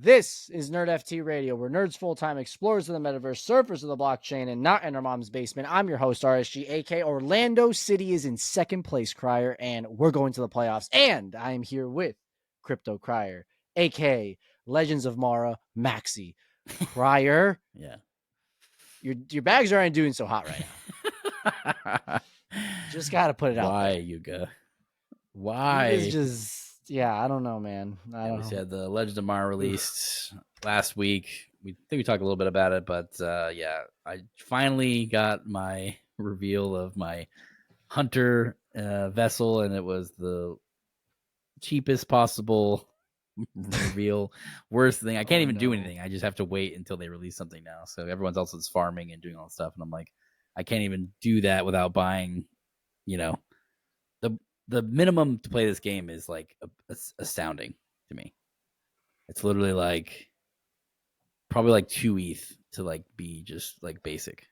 This is NerdFT Radio, where nerds full-time explorers of the metaverse, surfers of the blockchain, and not in our mom's basement. I'm your host, RSG, aka Orlando City is in second place, Crier, and we're going to the playoffs. And I am here with Crypto Crier, aka Legends of Mara, Maxi. Crier, Yeah. Your bags aren't doing so hot right now. Just gotta put it out Why, there. Yuga? Why? Yuga's just, yeah, I don't know, man. I don't know. We had the Legends of Mara released last week. We think we talked a little bit about it, but yeah, I finally got my reveal of my hunter vessel, and it was the cheapest possible reveal. Worst thing, I can't even do anything. I just have to wait until they release something now. So everyone's also just farming and doing all this stuff, and I'm like, I can't even do that without buying, the minimum to play this game is like astounding to me. It's literally like probably like 2 ETH to like be just like basic.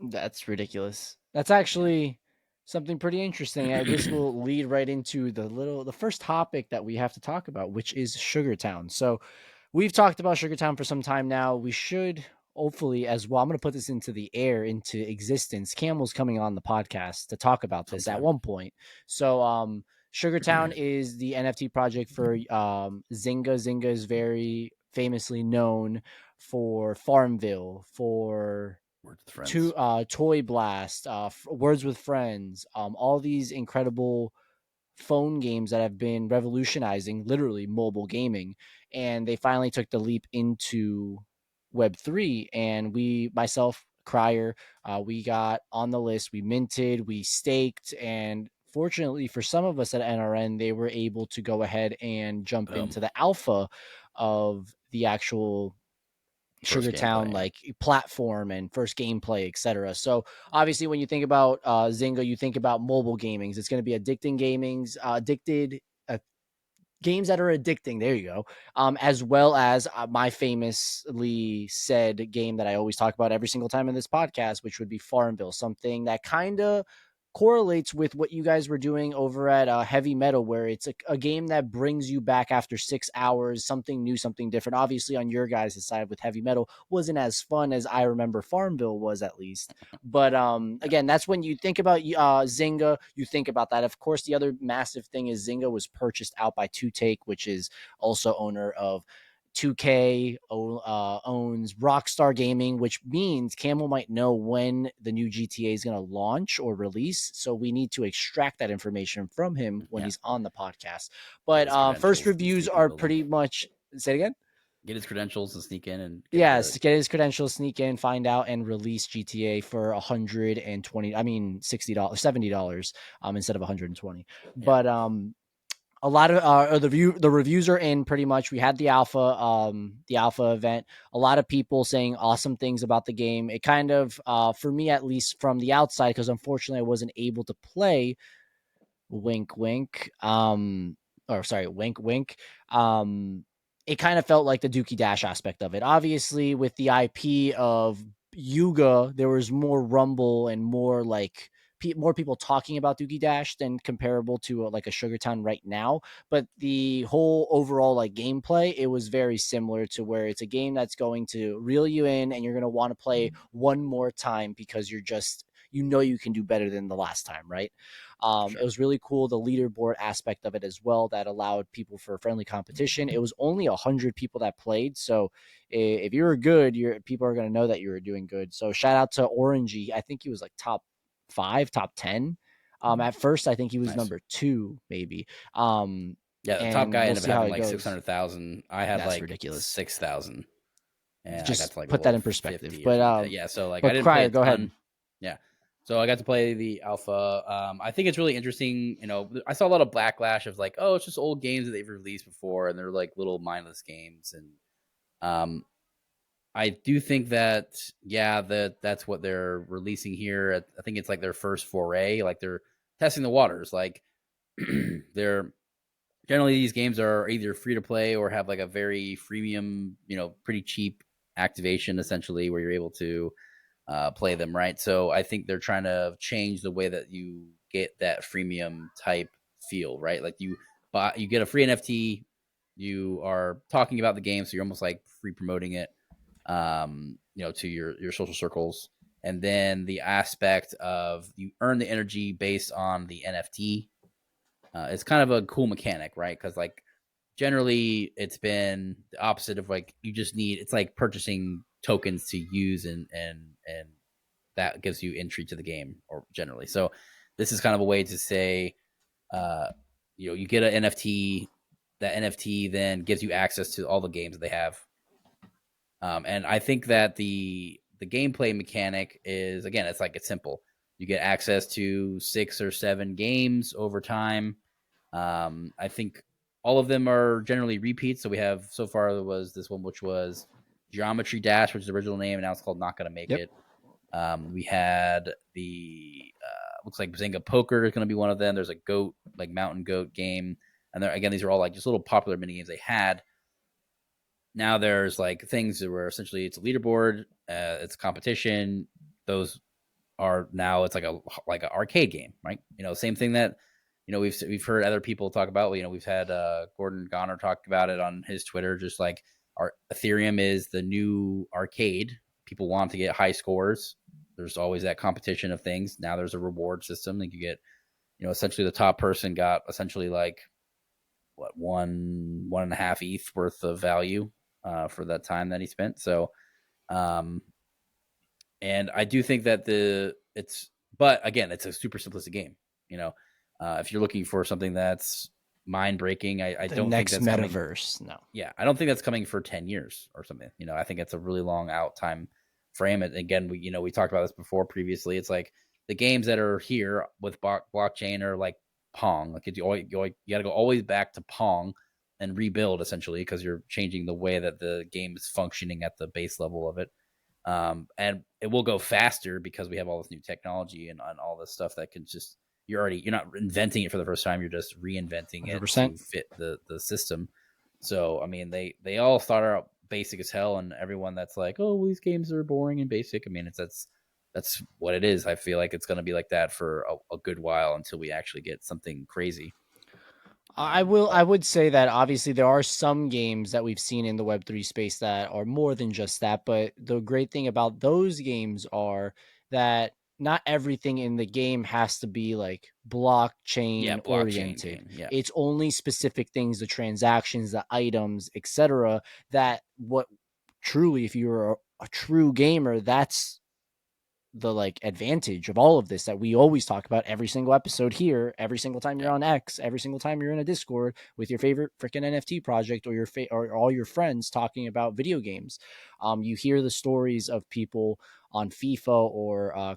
That's ridiculous. That's actually something pretty interesting. This will lead right into the first topic that we have to talk about, which is Sugartown. So we've talked about Sugartown for some time now. We should hopefully as well. I'm going to put this into the air, into existence. Camel's coming on the podcast to talk about this at one point. So Sugartown is the NFT project for Zynga. Zynga is very famously known for Farmville, for Toy Blast, Words with Friends, all these incredible phone games that have been revolutionizing literally mobile gaming. And they finally took the leap into Web3. And myself, Crier, we got on the list, we minted, we staked, and fortunately for some of us at NRN, they were able to go ahead and jump into the alpha of the actual Sugartown like platform and first gameplay, etc. So obviously when you think about Zynga, you think about mobile gamings. It's going to be addicting games that are addicting. There you go. As well as my famously said game that I always talk about every single time in this podcast, which would be Farmville, something that kind of correlates with what you guys were doing over at Heavy Metal, where it's a game that brings you back after 6 hours, something new, something different. Obviously on your guys' side with Heavy Metal wasn't as fun as I remember Farmville was, at least. But again, that's when you think about Zynga, you think about that. Of course, the other massive thing is Zynga was purchased out by 2Take, which is also owner of 2K, owns Rockstar Gaming, which means Camel might know when the new GTA is going to launch or release. So we need to extract that information from him when he's on the podcast. But first reviews are pretty much, say it again? Get his credentials and sneak in and get his credentials, sneak in, find out, and release GTA for $120. I mean $60, $70 instead of 120. Yeah. But a lot of the reviews are in pretty much. We had the alpha event. A lot of people saying awesome things about the game. It kind of, for me at least from the outside, because unfortunately I wasn't able to play. Wink, wink. Wink, wink. It kind of felt like the Dookie Dash aspect of it. Obviously, with the IP of Yuga, there was more rumble and more like more people talking about Dookie Dash than comparable to like a Sugartown right now. But the whole overall like gameplay, it was very similar to where it's a game that's going to reel you in and you're going to want to play one more time because you can do better than the last time, right? Sure. It was really cool, the leaderboard aspect of it as well, that allowed people for friendly competition. It was only 100 people that played, so if you were good, people are going to know that you were doing good. So shout out to Orangey. I think he was like top 5, top 10. At first, I think he was number 2, maybe. The top guy ended up having like 600,000. I had like ridiculous 6,000. And just I got to like put that in perspective. But so like I didn't play. Go ahead. Yeah. So I got to play the alpha. I think it's really interesting. I saw a lot of backlash of like, oh, it's just old games that they've released before, and they're like little mindless games. And I do think that, that's what they're releasing here. I think it's like their first foray. Like they're testing the waters. Like they're generally these games are either free to play or have like a very freemium, pretty cheap activation, essentially, where you're able to play them, right? So I think they're trying to change the way that you get that freemium type feel, right? Like you get a free NFT you are talking about the game, so you're almost like free promoting it, to your social circles. And then the aspect of you earn the energy based on the NFT. It's kind of a cool mechanic, right? Because like generally it's been the opposite of like you just need, it's like purchasing tokens to use, and that gives you entry to the game, or generally. So this is kind of a way to say, uh, you get an NFT. That NFT then gives you access to all the games that they have. And I think that the gameplay mechanic is, again, it's simple. You get access to 6 or 7 games over time. I think all of them are generally repeats. So we have, so far there was this one which was Geometry Dash, which is the original name, and now it's called Not Gonna Make Yep. It. We had the looks like Zynga Poker is going to be one of them. There's a goat, like mountain goat game, and again, these are all like just little popular mini games they had. Now there's like things that were essentially, it's a leaderboard, it's competition. Those are now, it's like an arcade game, right? Same thing that we've heard other people talk about. We've had Gordon Goner talk about it on his Twitter. Just like our Ethereum is the new arcade. People want to get high scores. There's always that competition of things. Now there's a reward system. Like you get, essentially the top person got essentially like what, 1.5 ETH worth of value for that time that he spent. So, and I do think that but again, it's a super simplistic game. If you're looking for something that's mind breaking, I The don't think next that's metaverse. coming. No. Yeah, I don't think that's coming for 10 years or something. I think it's a really long out time frame. And again, we talked about this before previously. It's like the games that are here with blockchain are like Pong. Like you got to go always back to Pong and rebuild essentially, because you're changing the way that the game is functioning at the base level of it. And it will go faster because we have all this new technology and all this stuff that can just, you're not inventing it for the first time. You're just reinventing it 100%. to fit the system. So, I mean, they all start out basic as hell, and everyone that's like, oh, well, these games are boring and basic. I mean, that's what it is. I feel like it's going to be like that for a good while until we actually get something crazy. I would say that obviously there are some games that we've seen in the Web3 space that are more than just that. But the great thing about those games are that not everything in the game has to be like blockchain oriented. Game, yeah. It's only specific things, the transactions, the items, etc. That what truly, if you're a true gamer, that's the like advantage of all of this that we always talk about every single episode here, every single time you're on X, every single time you're in a Discord with your favorite freaking NFT project or or all your friends talking about video games. You hear the stories of people on FIFA or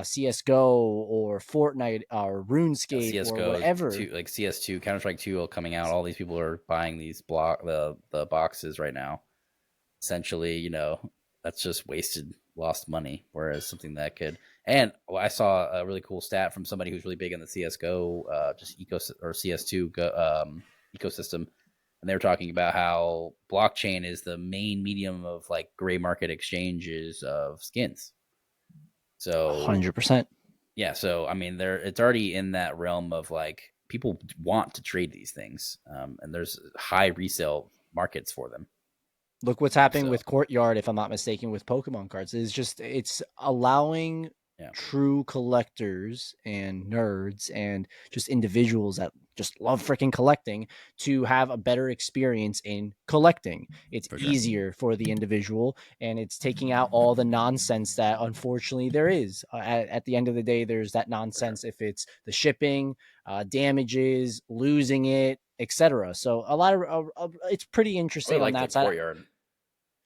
CS:GO or Fortnite or RuneScape or CS:GO, whatever. like CS2, Counter-Strike 2 coming out. All these people are buying these the boxes right now. Essentially, that's just lost money. Whereas something that could, and I saw a really cool stat from somebody who's really big in the CS:GO, just or CS2 ecosystem, and they were talking about how blockchain is the main medium of like gray market exchanges of skins. So 100%. yeah, so I mean, it's already in that realm of like people want to trade these things, and there's high resale markets for them. Look what's happening with Courtyard, if I'm not mistaken, with Pokemon cards. It's allowing true collectors and nerds and just individuals that just love freaking collecting to have a better experience in collecting. It's easier for the individual, and it's taking out all the nonsense that unfortunately there is. At the end of the day, there's that nonsense if it's the shipping, damages, losing it, etc. So a lot of it's pretty interesting on that side. Courtyard.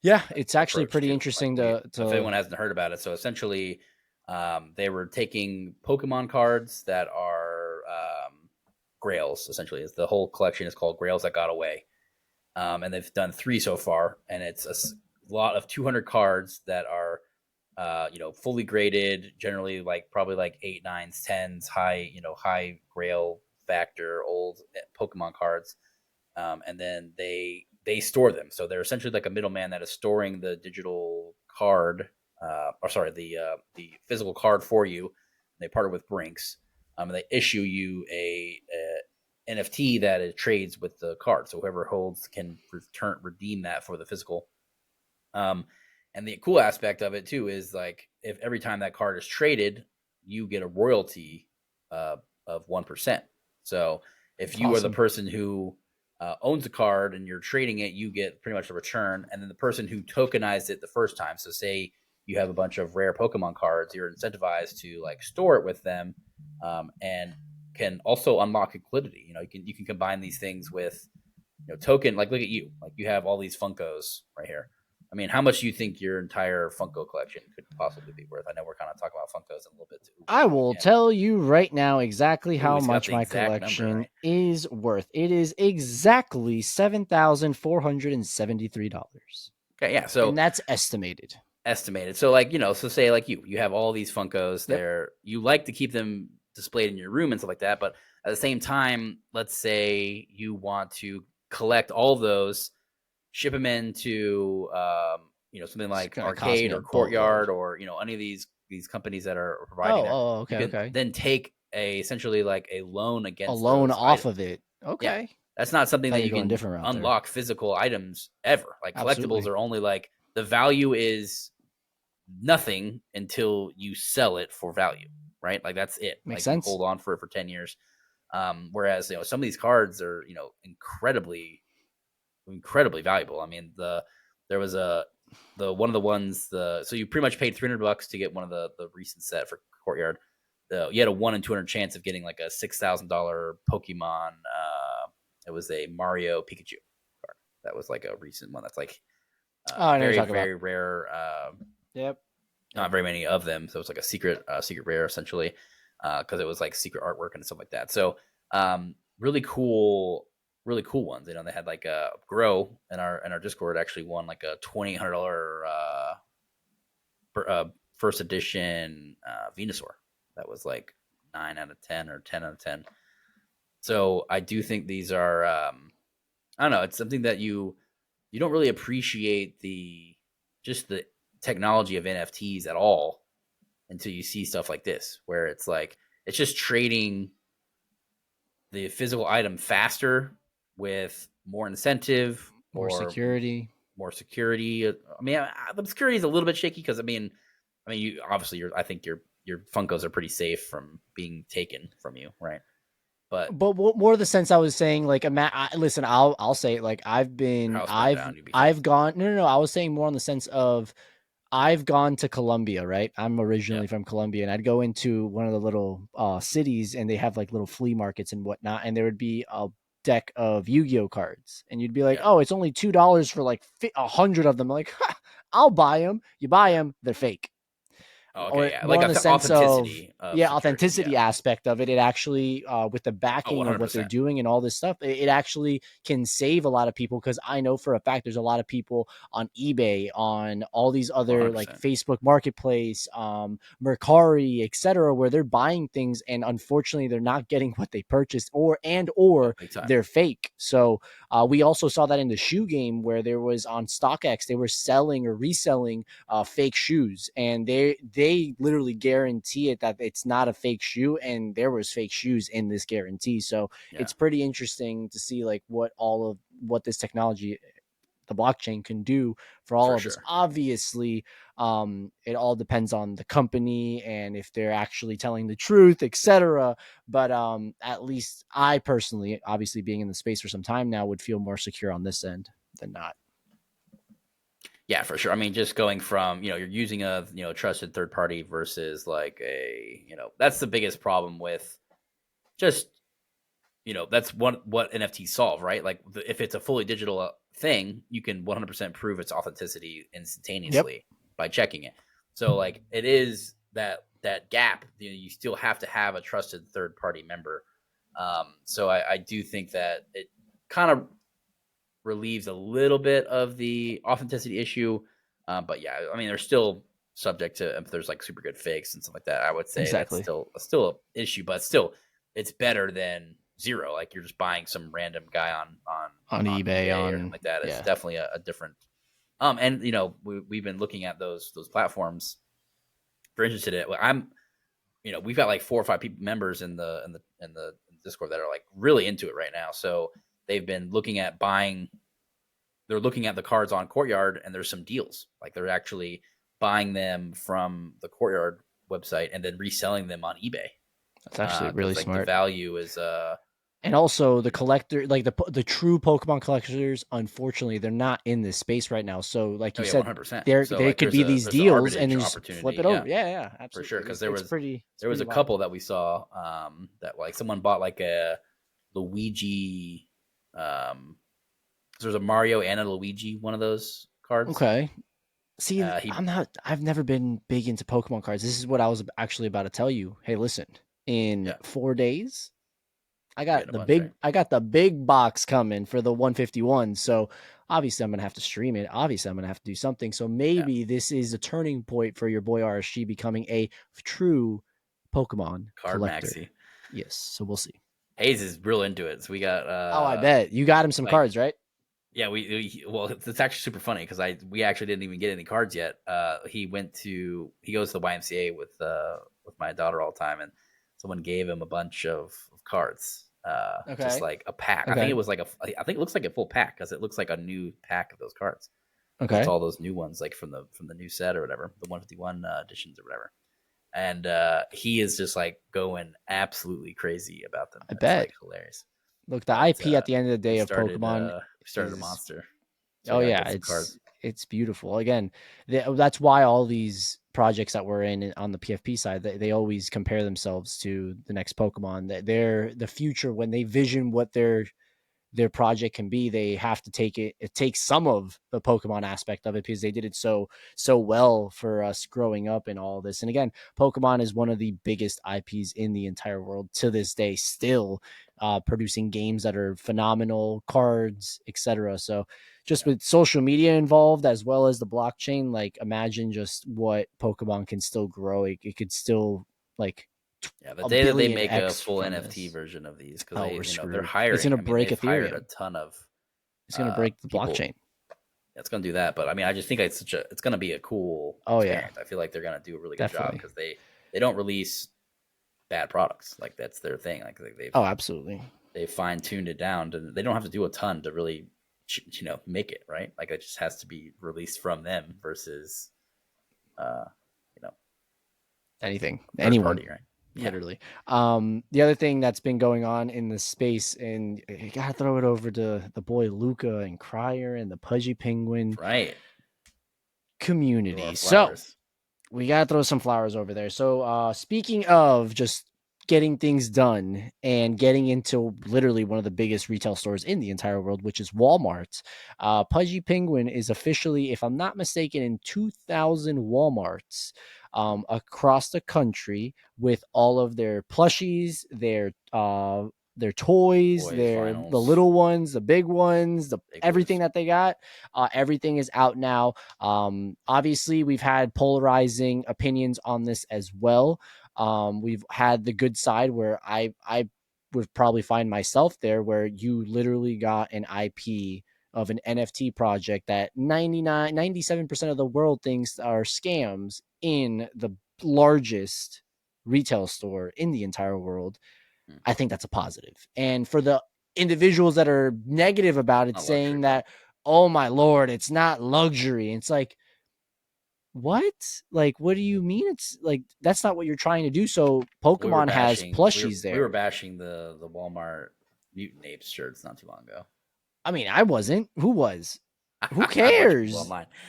Yeah, it's actually pretty interesting to if anyone hasn't heard about it. So essentially, they were taking Pokemon cards that are Grails. Essentially, is the whole collection is called Grails That Got Away, and they've done 3 so far, and it's a lot of 200 cards that are fully graded, generally like probably like 8, 9s, 10s, high Grail factor old Pokemon cards, and then they store them. So they're essentially like a middleman that is storing the digital card, the physical card for you. They partner with Brinks. They issue you NFT that it trades with the card. So whoever holds can redeem that for the physical. And the cool aspect of it too is like if every time that card is traded, you get a royalty of 1%. So if you are the person who owns a card and you're trading it, you get pretty much a return. And then the person who tokenized it the first time, so say you have a bunch of rare Pokemon cards, you're incentivized to like store it with them, and can also unlock liquidity. You can combine these things with token. Like look at you, like you have all these Funkos right here. I mean, how much do you think your entire Funko collection could possibly be worth? I know we're kind of talking about Funkos in a little bit too. I will tell you right now exactly how much my collection number, right? is worth. It is exactly $7,473. Okay, yeah. So and that's estimated. So like, so say like you have all these Funkos there. You like to keep them displayed in your room and stuff like that. But at the same time, let's say you want to collect all those, ship them into, something like Arcade or Courtyard or, any of these companies that are providing okay. Then take essentially like a loan against a loan off items. of it. Okay. Yeah. That's not something that you can unlock physical items ever. Like collectibles are only like the value is nothing until you sell it for value, right? Like that's it. Makes sense. You hold on for it for 10 years. Whereas, some of these cards are, incredibly valuable. I mean, there was one of the ones, so you pretty much paid $300 to get one of the recent set for Courtyard. You had a 1 in 200 chance of getting like a $6,000 Pokemon. It was a Mario Pikachu card. That was like a recent one. That's like very rare. Yep. Not very many of them. So it's like a secret rare essentially, because it was like secret artwork and stuff like that. So really cool ones. They had like a Grow in our Discord actually won like a $2,800 first edition Venusaur. That was like 9 out of 10 or 10 out of 10. So I do think these are, I don't know, it's something that you don't really appreciate the technology of NFTs at all until you see stuff like this, where it's like, it's just trading the physical item faster with more incentive, more security. I mean, the security is a little bit shaky because I mean, you obviously I think your Funkos are pretty safe from being taken from you, right? But more the sense I was saying, like, listen, I'll say it, like I've gone. No. I was saying more on the sense of I've gone to Colombia, right? I'm originally from Colombia, and I'd go into one of the little cities, and they have like little flea markets and whatnot, and there would be a deck of Yu-Gi-Oh cards, and you'd be like, oh, it's only $2 for like 100 of them. I'm like, I'll buy them. You buy them, they're fake. Okay, yeah, like the sense authenticity authenticity aspect of it. It actually, with the backing of what they're doing and all this stuff, it actually can save a lot of people, because I know for a fact there's a lot of people on eBay, on all these other 100%. like Facebook Marketplace, Mercari, etc., where they're buying things and unfortunately they're not getting what they purchased, or they're fake. So we also saw that in the shoe game, where there was on StockX, they were selling or reselling fake shoes, and they literally guarantee it that it's not a fake shoe, and there was fake shoes in this guarantee. So it's pretty interesting to see like what this technology, the blockchain, can do for all of this. Obviously, it all depends on the company and if they're actually telling the truth, etc. But at least I personally, obviously being in the space for some time now, would feel more secure on this end than not. Yeah, for sure. I mean, just going from, you're using a, trusted third party versus like a, that's the biggest problem with just, that's what NFTs solve, right? Like if it's a fully digital thing, you can 100% prove its authenticity instantaneously by checking it. So like it is that gap, you still have to have a trusted third party member. So I do think that it kind of relieves a little bit of the authenticity issue. But yeah, I mean, they're still subject to, if there's like super good fakes and stuff like that, I would say that's still an issue, but still it's better than zero. Like you're just buying some random guy on eBay or something like that. It's definitely a different, and we've been looking at those platforms. If you're interested in it, we've got like 4 or 5 members in the Discord that are like really into it right now. So they've been looking at buying. They're looking at the cards on Courtyard, and there's some deals. Like they're actually buying them from the Courtyard website and then reselling them on eBay. That's actually really like smart. the value is and also the collector, like the true Pokemon collectors, unfortunately, they're not in this space right now. So, like you said, 100%. there So, there like, could be these deals and then just flip it over. Yeah, absolutely. for sure. Because there was a couple that we saw that like someone bought like a Luigi. There's a Mario and a Luigi, one of those cards. Okay. See, I've never been big into Pokemon cards. This is what I was actually about to tell you. Hey, listen, in 4 days, I got the big box coming for the 151. So obviously I'm going to have to stream it. Obviously I'm going to have to do something. So maybe this is a turning point for your boy RSG becoming a true Pokemon card collector. Maxi. Yes. So we'll see. Hayes is real into it. So we got, I bet you got him some cards, right? Yeah, well, it's actually super funny because we actually didn't even get any cards yet. He goes to the YMCA with my daughter all the time, and someone gave him a bunch of cards. Just like a pack. I think it was like I think it looks like a full pack because it looks like a new pack of those cards. Okay, it's all those new ones like from the new set or whatever, the 151 editions or whatever. And he is just like going absolutely crazy about them. I bet. Like hilarious. Look, the IP at the end of the day of Pokemon started a monster. So it's beautiful. Again, that's why all these projects that we're in on the PFP side, they always compare themselves to the next Pokemon. That they're the future. When they vision what their project can be, they have to take some of the Pokemon aspect of it because they did it so well for us growing up and all this. And again, Pokemon is one of the biggest IPs in the entire world to this day, still producing games that are phenomenal, cards, etc. So just with social media involved as well as the blockchain, like imagine just what Pokemon can still grow. It could still like the day that they make a full NFT version of these, because they're hiring. It's going to break Ethereum. Hired a ton of. It's going to break the blockchain. It's going to do that, but I mean, I just think it's going to be a cool. experience. I feel like they're going to do a really good job because they don't release bad products. Like that's their thing. Like they've absolutely. They fine tuned it down, and they don't have to do a ton to really, make it right. Like it just has to be released from them versus, anything, anyone. Party, right? Literally. The other thing that's been going on in the space, and you gotta throw it over to the boy Luca and Crier and the Pudgy Penguin community. So we gotta throw some flowers over there. So speaking of just getting things done and getting into literally one of the biggest retail stores in the entire world, which is Walmart, Pudgy Penguin is officially, if I'm not mistaken, in 2,000 Walmarts across the country with all of their plushies, their toys, the little ones, the big ones, everything that they got. Everything is out now. Obviously, we've had polarizing opinions on this as well. We've had the good side where I would probably find myself there, where you literally got an IP of an NFT project that 97% of the world thinks are scams in the largest retail store in the entire world. I think that's a positive. And for the individuals that are negative about it, saying that, oh my Lord, it's not luxury. It's like, what? Like, what do you mean? It's like, that's not what you're trying to do. So Pokemon has plushies there. We were bashing the Walmart Mutant Apes shirts not too long ago. I mean, I wasn't. Who was? Who cares?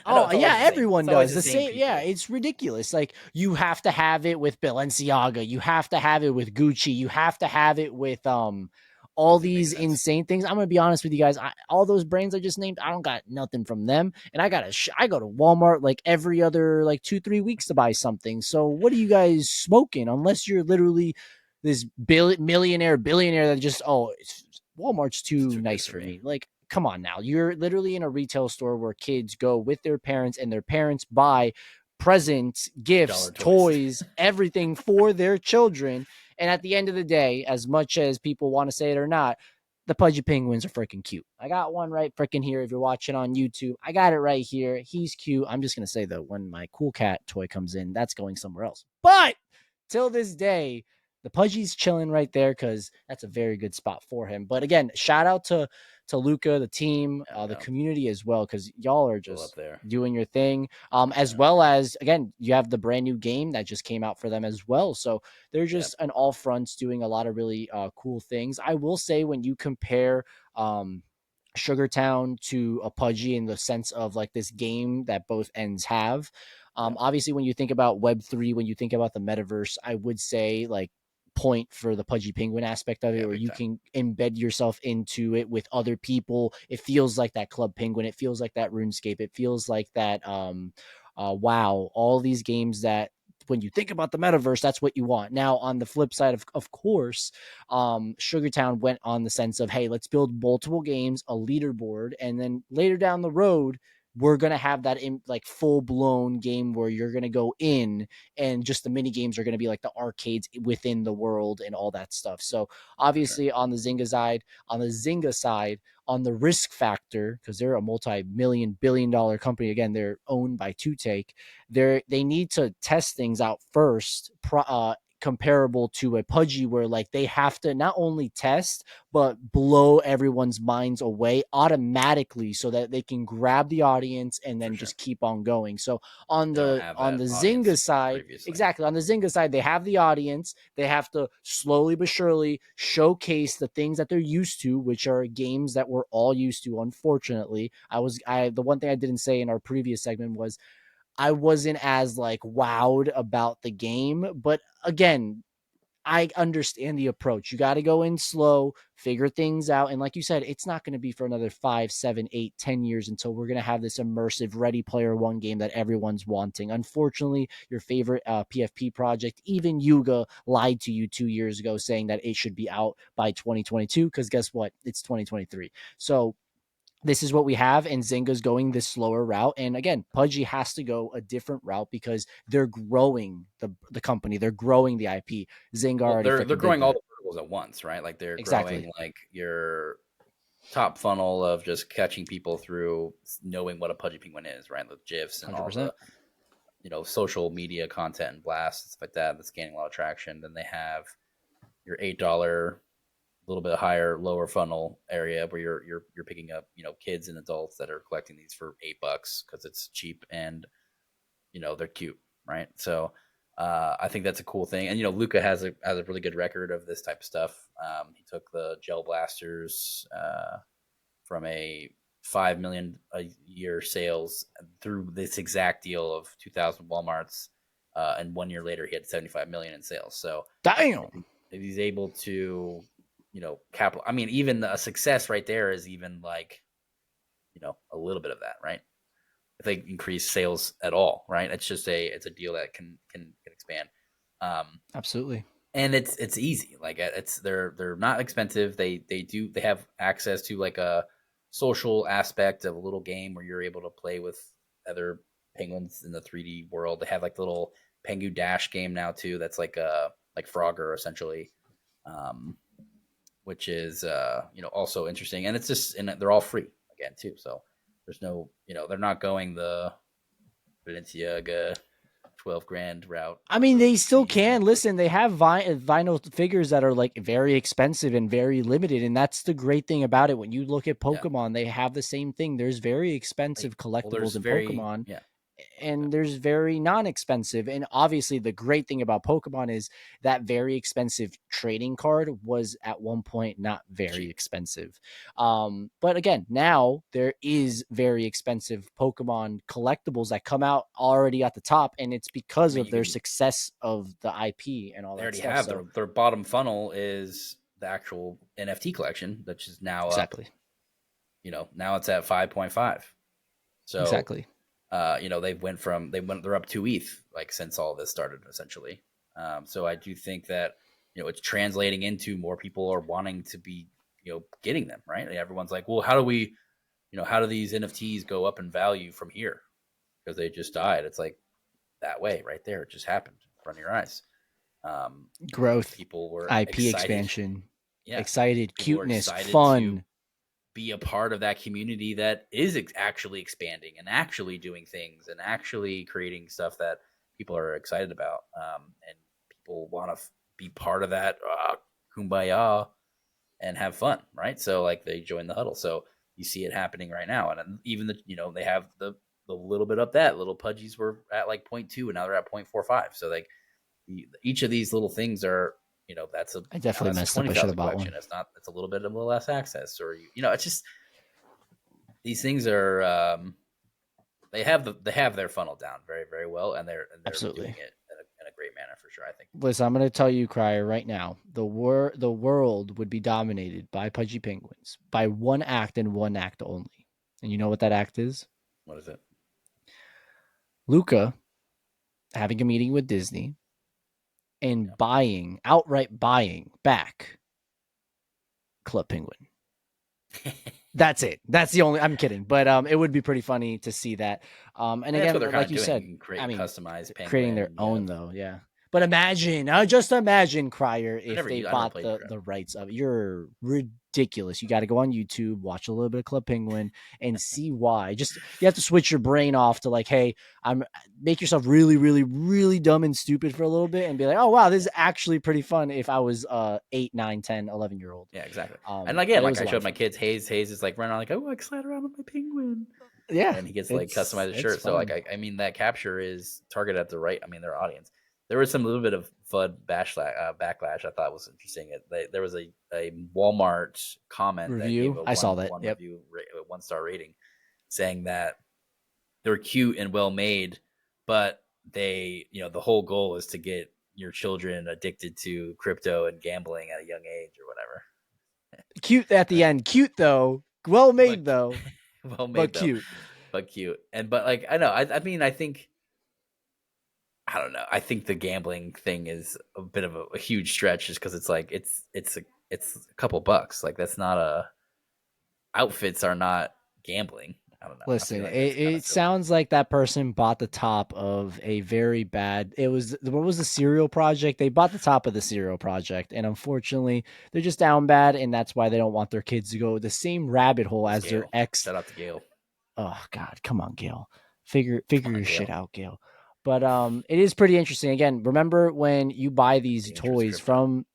Everyone does the same. Yeah, it's ridiculous. Like, you have to have it with Balenciaga. You have to have it with Gucci. You have to have it with all these insane things. I'm gonna be honest with you guys. All those brands I just named, I don't got nothing from them. And I go to Walmart like every other 2-3 weeks to buy something. So what are you guys smoking? Unless you're literally this billionaire that just Walmart's too nice for me. Like, come on now. You're literally in a retail store where kids go with their parents and their parents buy presents, gifts, toys, everything for their children. And at the end of the day, as much as people want to say it or not, the Pudgy Penguins are freaking cute. I got one right freaking here. If you're watching on YouTube, I got it right here. He's cute. I'm just going to say, though, when my cool cat toy comes in, that's going somewhere else. But till this day, the Pudgy's chilling right there because that's a very good spot for him. But again, shout out to Luca, the team, the community as well, because y'all are Still up just there. doing your thing. As well as, again, you have the brand new game that just came out for them as well. So they're just on all fronts doing a lot of really cool things. I will say, when you compare Sugartown to a Pudgy in the sense of like this game that both ends have, obviously when you think about Web3, when you think about the metaverse, I would say like point for the Pudgy Penguin aspect of it, where you can embed yourself into it with other people. It feels like that Club Penguin. It feels like that RuneScape. It feels like that WoW. All these games that, when you think about the metaverse, that's what you want. Now, on the flip side, of course, Sugartown went on the sense of, hey, let's build multiple games, a leaderboard, and then later down the road, we're going to have that in like full blown game where you're going to go in and just the mini games are going to be like the arcades within the world and all that stuff. So obviously on the Zynga side, on the risk factor, because they're a multi-million billion-dollar company. Again, they're owned by Two Take. They need to test things out first, comparable to a Pudgy, where like they have to not only test but blow everyone's minds away automatically so that they can grab the audience and then just keep on going. So on the Zynga side, exactly, on the Zynga side, they have the audience. They have to slowly but surely showcase the things that they're used to, which are games that we're all used to. Unfortunately, the one thing I didn't say in our previous segment was I wasn't as like wowed about the game, but again, I understand the approach. You got to go in slow, figure things out. And like you said, it's not going to be for another 5, 7, 8, 10 years until we're going to have this immersive Ready Player One game that everyone's wanting. Unfortunately, your favorite PFP project, even Yuga, lied to you 2 years ago saying that it should be out by 2022, because guess what? It's 2023. So this is what we have, and Zynga's going this slower route. And again, Pudgy has to go a different route because they're growing the company, they're growing the IP. Zynga already they're growing all the verticals at once, right? Like they're growing like your top funnel of just catching people through knowing what a Pudgy Penguin is, right? The GIFs and 100%. All the social media content and blasts, stuff like that. That's gaining a lot of traction. Then they have your $8, a little bit higher, lower funnel area where you're picking up kids and adults that are collecting these for $8 because it's cheap and they're cute, right? So I think that's a cool thing. And Luca has a really good record of this type of stuff. He took the gel blasters from a 5 million a year sales through this exact deal of 2,000 Walmarts, and 1 year later he had 75 million in sales. So damn, if he's able to capital. I mean, even a success right there is even like, a little bit of that, right? If they increase sales at all, right? It's just it's a deal that can expand. Absolutely. And it's easy. Like they're not expensive. They have access to like a social aspect of a little game where you're able to play with other penguins in the 3D world. They have like the little Pengu Dash game now too. That's like Frogger essentially. Which is also interesting, and it's just, and they're all free again too. So there's no, they're not going the Balenciaga 12 grand route. I mean, they still can. Listen, they have vinyl figures that are like very expensive and very limited, and that's the great thing about it. When you look at Pokemon, they have the same thing. There's very expensive collectibles in Pokemon. Yeah. And there's very non-expensive. And obviously the great thing about Pokemon is that very expensive trading card was at one point not very expensive. But again, now there is very expensive Pokemon collectibles that come out already at the top, and it's because of their success of the IP and all that stuff. They already have their bottom funnel is the actual NFT collection, which is now up. Now it's at 5.5. So exactly. they're up 2 ETH like since all this started essentially. So I do think that it's translating into more people are wanting to be getting them, right? Everyone's like, well, how do these NFTs go up in value from here because they just died? It's like that way right there. It just happened in front of your eyes. Growth, people were IP excited. Expansion, excited, cuteness, fun. Be a part of that community that is actually expanding and actually doing things and actually creating stuff that people are excited about. And people want to be part of that kumbaya and have fun, right? So like they join the huddle. So you see it happening right now, and even they have the little bit up that little pudgies were at like 0.2 and now they're at 0.45. So like each of these little things are that's I definitely that's a messed up. I should have 20,000 bought collection. one. It's a little bit of a less access, or it's just these things are they have their funnel down very, very well, and they're Absolutely. doing it in a great manner for sure. I think. Listen, I'm going to tell you, Crier, right now, the world would be dominated by Pudgy Penguins by one act and one act only. And you know what that act is? What is it? Luca having a meeting with Disney and outright buying back Club Penguin. That's it. That's the only. I'm kidding, but it would be pretty funny to see that. And again, like you said, you can customize Penguin, creating their own though, yeah. But imagine, just imagine, Crier, if they bought the rights of it. You're ridiculous. You got to go on YouTube, watch a little bit of Club Penguin, and see why. Just you have to switch your brain off to like, hey, make yourself really, really, really dumb and stupid for a little bit, and be like, oh wow, this is actually pretty fun. If I was 8, 9, 10, 11-year-old. Yeah, exactly. And again, like I showed my kids, Hayes is like running around like, oh, I slide around with my penguin. Yeah, and he gets like customized a shirt. So like I mean that capture is targeted at the right. I mean their audience. There was some little bit of FUD backlash I thought was interesting. There was a Walmart comment review. I saw that. Review, 1-star rating, saying that they were cute and well made, but they the whole goal is to get your children addicted to crypto and gambling at a young age or whatever. Cute at the end. Cute though. Well made though. Well made, but cute. But cute. But like I know. I mean I think. I don't know. I think the gambling thing is a bit of a huge stretch, just because it's like it's a couple bucks. Like that's not outfits are not gambling. I don't know. Listen, it sounds like that person bought the top of a very bad. What was the cereal project? They bought the top of the cereal project, and unfortunately, they're just down bad, and that's why they don't want their kids to go the same rabbit hole as their ex. Shout out to Gail. Oh God, come on, Gail. Figure your shit out, Gail. But it is pretty interesting. Again, remember when you buy these toys from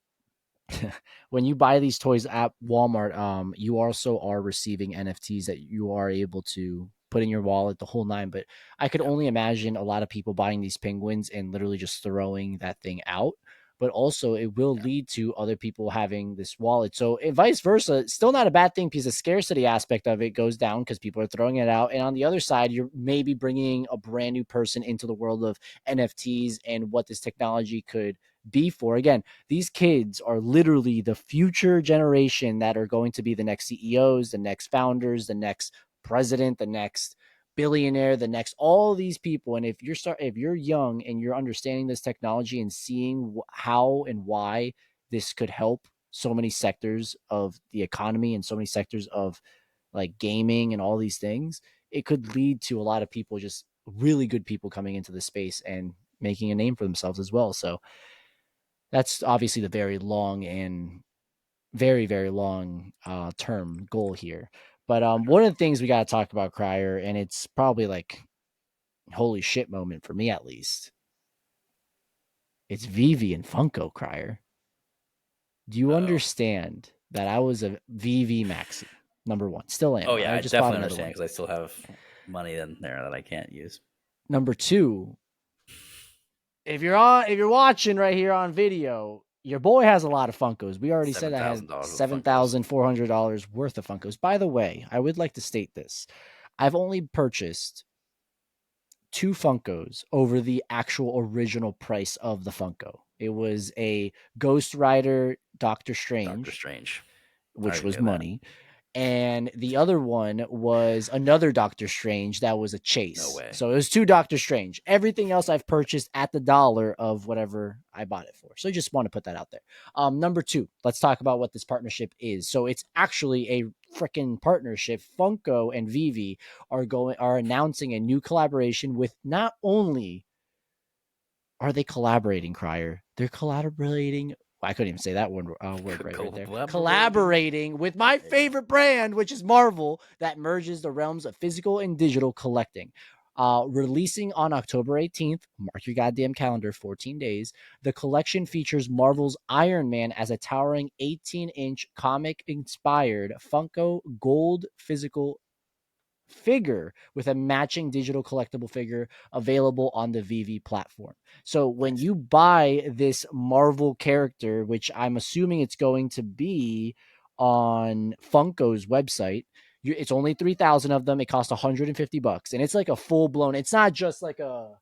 when you buy these toys at Walmart, you also are receiving NFTs that you are able to put in your wallet, the whole nine. But I could only imagine a lot of people buying these penguins and literally just throwing that thing out. But also it will lead to other people having this wallet. So vice versa, still not a bad thing because the scarcity aspect of it goes down because people are throwing it out. And on the other side, you're maybe bringing a brand new person into the world of NFTs and what this technology could be for. Again, these kids are literally the future generation that are going to be the next CEOs, the next founders, the next president, the next billionaire, the next, all these people. And if you're young and you're understanding this technology and seeing how and why this could help so many sectors of the economy and so many sectors of like gaming and all these things, it could lead to a lot of people, just really good people coming into the space and making a name for themselves as well. So that's obviously the very long and very, very long term goal here. But one of the things we got to talk about, Crier, and it's probably like holy shit moment for me at least. It's Vivi and Funko, Crier. Do you understand that I was a VV maxi? Number one, still am. Oh yeah, I definitely understand because I still have money in there that I can't use. Number two, if you're watching right here on video, your boy has a lot of Funkos. We already said that has $7,400 worth of Funkos. By the way, I would like to state this. I've only purchased 2 Funkos over the actual original price of the Funko. It was a Ghost Rider Doctor Strange, which was money. And the other one was another Doctor Strange that was a chase. No way. So it was 2 Doctor Strange. Everything else I've purchased at the dollar of whatever I bought it for. So I just want to put that out there. Number 2, let's talk about what this partnership is. So it's actually a freaking partnership. Funko and Vivi are announcing a new collaboration with, not only are they collaborating, Crier, they're collaborating. I couldn't even say that word right there. Collaborating with my favorite brand, which is Marvel, that merges the realms of physical and digital collecting. Releasing on October 18th, mark your goddamn calendar, 14 days, the collection features Marvel's Iron Man as a towering 18-inch comic-inspired Funko gold physical figure with a matching digital collectible figure available on the VV platform. So when you buy this Marvel character, which I'm assuming it's going to be on Funko's website, it's only 3,000 of them. It costs $150, and it's like a full blown. It's not just like a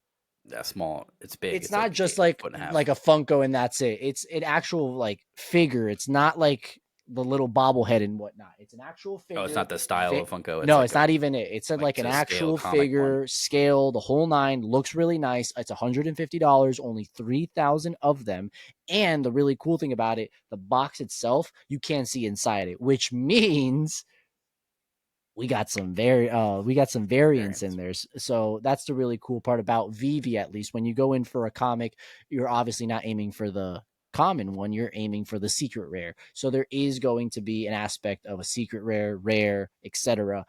small. It's big. It's not like just a like foot and a half. like a Funko and that's it. It's an actual like figure. It's not like the little bobblehead and whatnot. It's an actual figure. Oh, it's not the style of Funko. No, it's not even it. It's like an actual figure, scale, the whole nine. Looks really nice. It's $150. Only 3,000 of them. And the really cool thing about it, the box itself, you can't see inside it, which means we got some variants in there. So that's the really cool part about VV. At least when you go in for a comic, you're obviously not aiming for the common one, you're aiming for the secret rare. So there is going to be an aspect of a secret rare, etc.,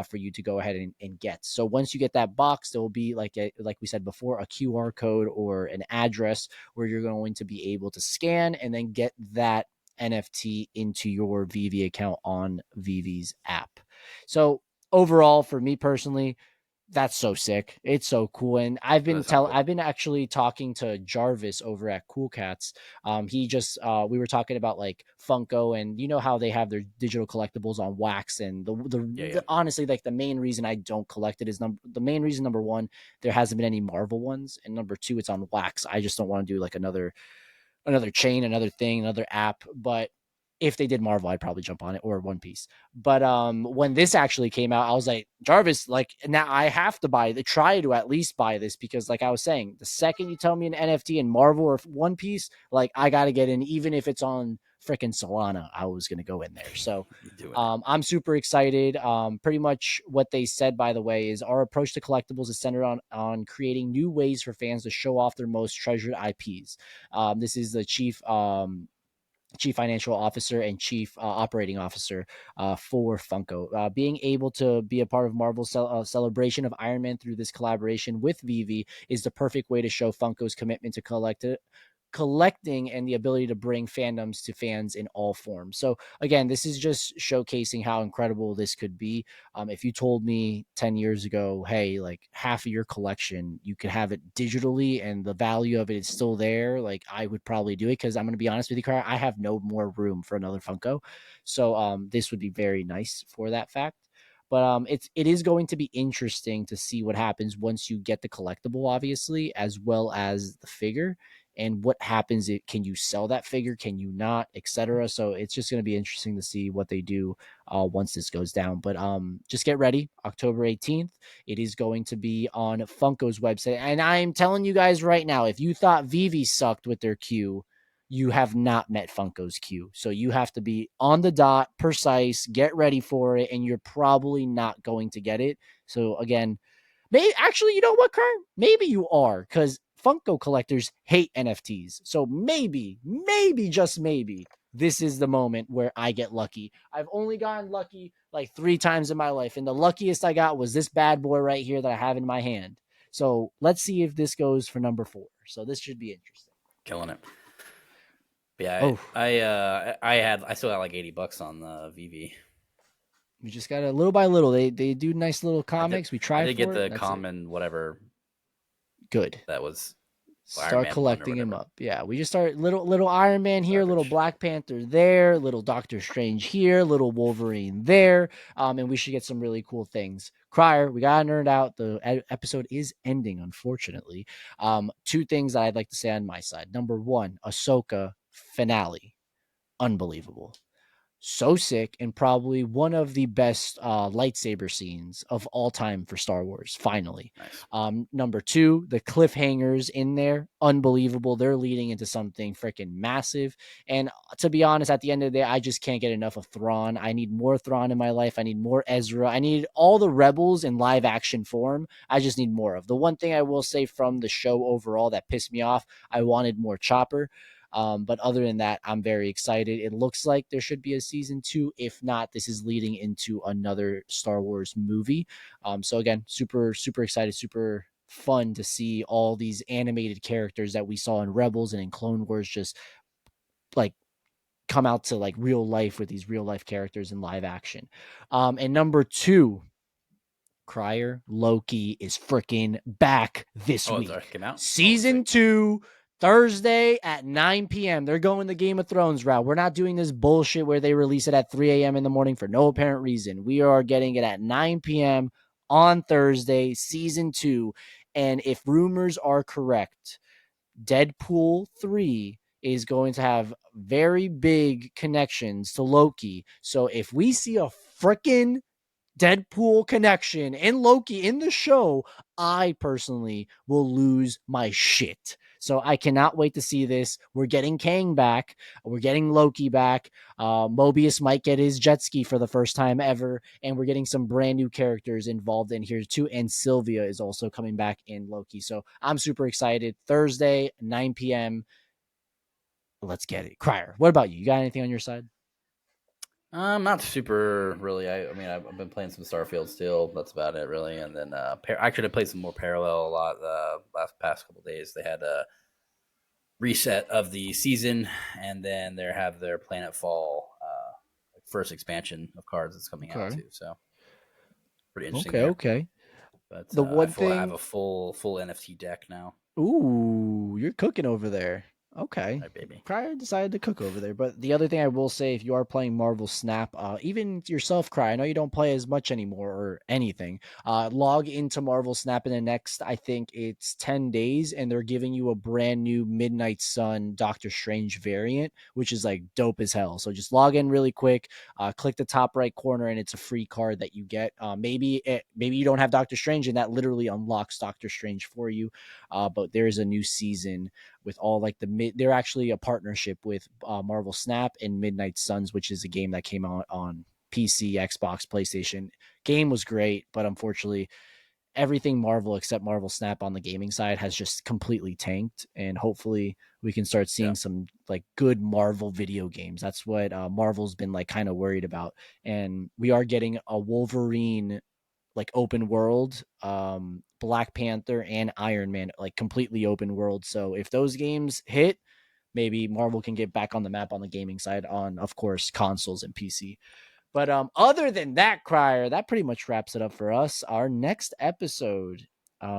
for you to go ahead and get. So once you get that box, there will be like we said before, a QR code or an address where you're going to be able to scan and then get that NFT into your VV account on VV's app. So overall, for me personally, that's so sick. It's so cool. And I've been actually talking to Jarvis over at Cool Cats. He just we were talking about like Funko, and you know how they have their digital collectibles on wax, and the honestly, like the main reason I don't collect it is number one, there hasn't been any Marvel ones, and number two, it's on wax. I just don't want to do like another chain, another thing, another app. But if they did Marvel, I'd probably jump on it, or One Piece. But when this actually came out, I was like, Jarvis, like now I have to try to at least buy this, because like I was saying, the second you tell me an NFT in Marvel or One Piece, like I got to get in, even if it's on freaking Solana, I was going to go in there. So I'm super excited. Pretty much what they said, by the way, is our approach to collectibles is centered on creating new ways for fans to show off their most treasured IPs. This is the chief financial officer and chief operating officer for Funko. Being able to be a part of Marvel's celebration of Iron Man through this collaboration with VV is the perfect way to show Funko's commitment to collecting and the ability to bring fandoms to fans in all forms. So again, this is just showcasing how incredible this could be. If you told me 10 years ago, hey, like half of your collection, you could have it digitally and the value of it is still there, like I would probably do it, because I'm going to be honest with you, Cara, I have no more room for another Funko. So this would be very nice for that fact. But it is going to be interesting to see what happens once you get the collectible, obviously, as well as the figure, and what happens. Can you sell that figure? Can you not, etc.? So it's just going to be interesting to see what they do once this goes down. But just get ready. October 18th, it is going to be on Funko's website. And I'm telling you guys right now, if you thought VV sucked with their queue, you have not met Funko's queue. So you have to be on the dot, precise, get ready for it, and you're probably not going to get it. So again, actually, you know what, Kern? Maybe you are, because Funko collectors hate NFTs. So maybe, just maybe, this is the moment where I get lucky. I've only gotten lucky like 3 times in my life, and the luckiest I got was this bad boy right here that I have in my hand. So let's see if this goes for number 4. So this should be interesting. Killing it. Yeah, I still got like $80 on the VV. We just got little by little. They do nice little comics. We try. I did get the common whatever. Good. That was start collecting him up. Yeah, we just start little Iron Man here, little Black Panther there, little Doctor Strange here, little Wolverine there, and we should get some really cool things. Crier, we got nerd out. The episode is ending, unfortunately. 2 things that I'd like to say on my side. Number 1, Ahsoka finale, unbelievable. So sick, and probably one of the best lightsaber scenes of all time for Star Wars. Finally. Nice. Number 2, the cliffhangers in there, unbelievable. They're leading into something freaking massive. And to be honest, at the end of the day, I just can't get enough of Thrawn. I need more Thrawn in my life. I need more Ezra. I need all the rebels in live action form. I just need more of. The one thing I will say from the show overall that pissed me off, I wanted more Chopper. But other than that, I'm very excited. It looks like there should be a season 2. If not, this is leading into another Star Wars movie. So again, super, super excited, super fun to see all these animated characters that we saw in Rebels and in Clone Wars just like come out to like real life with these real life characters in live action. And number 2, Crier, Loki is freaking back this week. It came out? Season 2, Thursday at 9 p.m. They're going the Game of Thrones route. We're not doing this bullshit where they release it at 3 a.m. in the morning for no apparent reason. We are getting it at 9 p.m. on Thursday, season 2. And if rumors are correct, Deadpool 3 is going to have very big connections to Loki. So if we see a freaking Deadpool connection and Loki in the show, I personally will lose my shit. So I cannot wait to see this. We're getting Kang back. We're getting Loki back. Mobius might get his jet ski for the first time ever. And we're getting some brand new characters involved in here too. And Sylvia is also coming back in Loki. So I'm super excited. Thursday, 9 p.m. Let's get it. Crier, what about you? You got anything on your side? Not super really. I mean, I've been playing some Starfield still. That's about it, really. And then actually, I played some more Parallel a lot past couple days. They had a reset of the season, and then they have their Planetfall first expansion of cards that's coming out too. So pretty interesting. Okay. But the one thing I have a full NFT deck now. Ooh, you're cooking over there. Okay. Right, baby. Crier decided to cook over there. But the other thing I will say, if you are playing Marvel Snap, even yourself, Crier, I know you don't play as much anymore or anything. Log into Marvel Snap in the next, I think it's 10 days, and they're giving you a brand new Midnight Sun Doctor Strange variant, which is like dope as hell. So just log in really quick, click the top right corner, and it's a free card that you get. Maybe you don't have Doctor Strange, and that literally unlocks Doctor Strange for you. But there is a new season with all like they're actually a partnership with Marvel Snap and Midnight Suns, which is a game that came out on PC, Xbox, PlayStation. Game was great, but unfortunately everything Marvel except Marvel Snap on the gaming side has just completely tanked, and hopefully we can start seeing some like good Marvel video games. That's what Marvel's been like kind of worried about, and we are getting a Wolverine like open world, Black Panther and Iron Man, like completely open world. So if those games hit, maybe Marvel can get back on the map on the gaming side on, of course, consoles and PC. But other than that, Crier, that pretty much wraps it up for us. Our next episode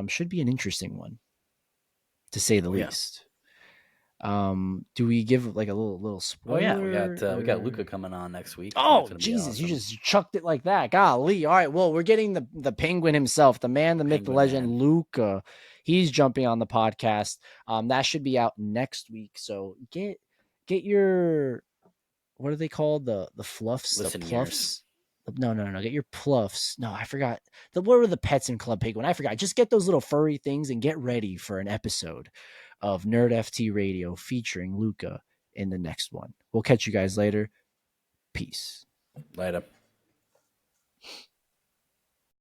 should be an interesting one, to say the least. Do we give like a little spoiler? We got Luca coming on next week. Oh Jesus, awesome. You just chucked it like that. Golly. All right, well, we're getting the Penguin himself, the man, the myth, the legend, man. Luca. He's jumping on the podcast. That should be out next week. So get your, what are they called? The fluffs, Listen the pluffs. No. Get your pluffs. No, I forgot. What were the pets in Club Penguin? I forgot. Just get those little furry things and get ready for an episode of NerdFT Radio featuring Luca in the next one. We'll catch you guys later. Peace. Later.